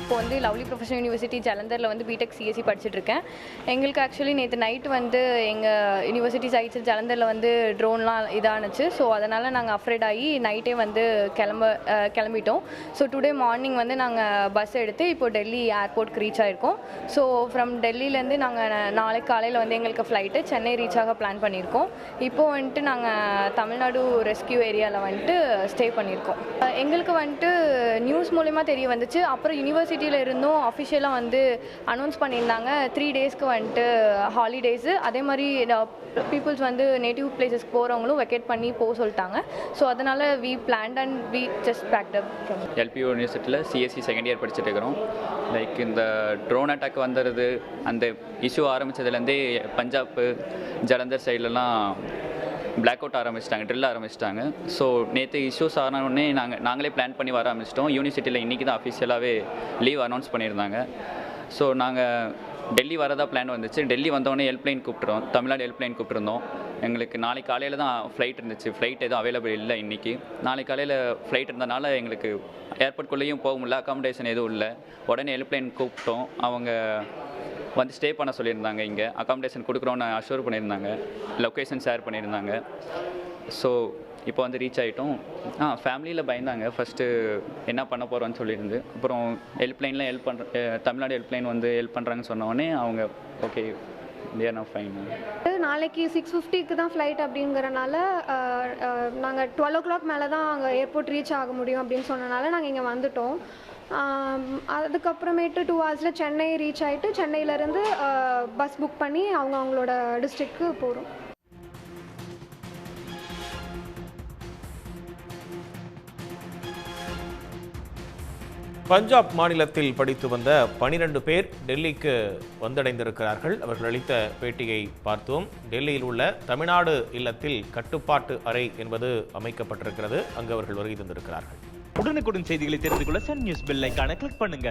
இப்போ வந்து lovely professional university ஜலந்தரில் வந்து பிடெக் சிஎஸ்சி படிச்சுட்டு இருக்கேன். எங்களுக்கு ஆக்சுவலி நேற்று நைட்டு வந்து எங்கள் யூனிவர்சிட்டி சைட்ஸ் ஜலந்தரில் வந்து ட்ரோன்லாம் இதானுச்சு. ஸோ அதனால் நாங்கள் அஃப்ரேட் ஆகி நைட்டே வந்து கிளம்பிட்டோம். ஸோ டுடே மார்னிங் வந்து நாங்கள் பஸ் எடுத்து இப்போ டெல்லி ஏர்போர்ட்க்கு ரீச் ஆகிருக்கோம். ஸோ ஃப்ரம் டெல்லியிலேருந்து நாங்கள் நாளைக்கு காலையில் வந்து எங்களுக்கு ஃப்ளைட்டு சென்னை ரீச் ஆக பிளான் பண்ணியிருக்கோம். இப்போது வந்துட்டு நாங்கள் தமிழ்நாடு ரெஸ்கியூ ஏரியாவில் வந்துட்டு ஸ்டே பண்ணியிருக்கோம். எங்களுக்கு வந்துட்டு நியூஸ் மூலமா தெரிய வந்துச்சு. அப்புறம் யூனிவர்சிட்டியில் இருந்தும் அஃபிஷியலாக வந்து அனௌன்ஸ் பண்ணியிருந்தாங்க 3 டேஸ்க்கு வந்துட்டு ஹாலிடேஸு. அதே மாதிரி பீப்புள்ஸ் வந்து நேட்டிவ் பிளேசஸ்க்கு போகிறவங்களும் வெக்கேட் பண்ணி போக சொல்லிட்டாங்க. ஸோ அதனால் we planned and we just packed up. LPU யூனிவர்சிட்டியில் சிஎஸ்சி செகண்ட் இயர் படிச்சுட்டு இருக்கிறோம். லைக் இந்த ட்ரோன் அட்டாக் வந்துடுது அந்த இஷ்யூ ஆரம்பித்ததுலேருந்தே பஞ்சாப் ஜலந்தர் சைட்லலாம் பிளாக் அவுட் ஆரம்பிச்சிட்டாங்க, ட்ரில் ஆரம்பிச்சிட்டாங்க. ஸோ நேற்று இஷ்யூஸ் ஆனோடனே நாங்களே பிளான் பண்ணி வர ஆரம்பிச்சிட்டோம். யூனிவர்சிட்டியில் இன்றைக்கி தான் அஃபிஷியலாகவே லீவ் அனௌன்ஸ் பண்ணியிருந்தாங்க. ஸோ நாங்கள் டெல்லி வரதா பிளான் வந்துச்சு. டெல்லி வந்தோடனே ஹெல்ப்லைன் கூப்பிட்றோம், தமிழ்நாடு ஹெல்ப்லைன் கூப்பிட்ருந்தோம். எங்களுக்கு நாளைக்கு காலையில் தான் ஃப்ளைட் இருந்துச்சு. ஃப்ளைட் எதுவும் அவைலபிள் இல்லை இன்றைக்கி. நாளைக்கு காலையில் ஃப்ளைட் இருந்தனால எங்களுக்கு ஏர்போர்ட்குள்ளேயும் போக முடியல, அக்காமடேஷன் எதுவும் இல்லை. உடனே ஹெல்ப்லைன் கூப்பிட்டோம். அவங்க வந்து ஸ்டே பண்ண சொல்லியிருந்தாங்க. இங்கே அக்காமடேஷன் கொடுக்குறோன்னு அஷ்யூர் பண்ணியிருந்தாங்க, லொக்கேஷன் ஷேர் பண்ணியிருந்தாங்க. ஸோ இப்போ வந்து ரீச் ஆகிட்டோம். ஃபேமிலியில் பயந்தாங்க ஃபஸ்ட்டு என்ன பண்ண போகிறோன்னு சொல்லியிருந்து. அப்புறம் ஹெல்ப்லைனில் தமிழ்நாடு ஹெல்ப்லைன் வந்து ஹெல்ப் பண்ணுறாங்கன்னு சொன்னோடனே அவங்க ஓகே தேர் நான் ஃபைன். நாளைக்கு 6:50க்கு தான் ஃப்ளைட் அப்படிங்கிறனால நாங்கள் 12 o'clock மேலே தான் அங்கே ஏர்போர்ட் ரீச் ஆக முடியும் அப்படின்னு சொன்னனால நாங்கள் இங்கே வந்துட்டோம். அதுக்கப்புறமேட்டு 2 hours சென்னை ரீச் ஆகிட்டு சென்னையிலேருந்து பஸ் புக் பண்ணி அவங்களோட டிஸ்ட்ரிக்ட்க்கு போகிறோம். பஞ்சாப் மாநிலத்தில் படித்து வந்த 12 பேர் டெல்லிக்கு வந்தடைந்திருக்கிறார்கள். அவர்கள் அளித்த பேட்டியை பார்த்தோம். டெல்லியில் உள்ள தமிழ்நாடு இல்லத்தில் கட்டுப்பாட்டு அறை என்பது அமைக்கப்பட்டிருக்கிறது. அங்கு அவர்கள் வருகை தந்திருக்கிறார்கள். உடனுக்குடன் செய்திகளை தெரிந்து கொள்ள சன் நியூஸ் பெல் ஐகானை கிளிக் பண்ணுங்க.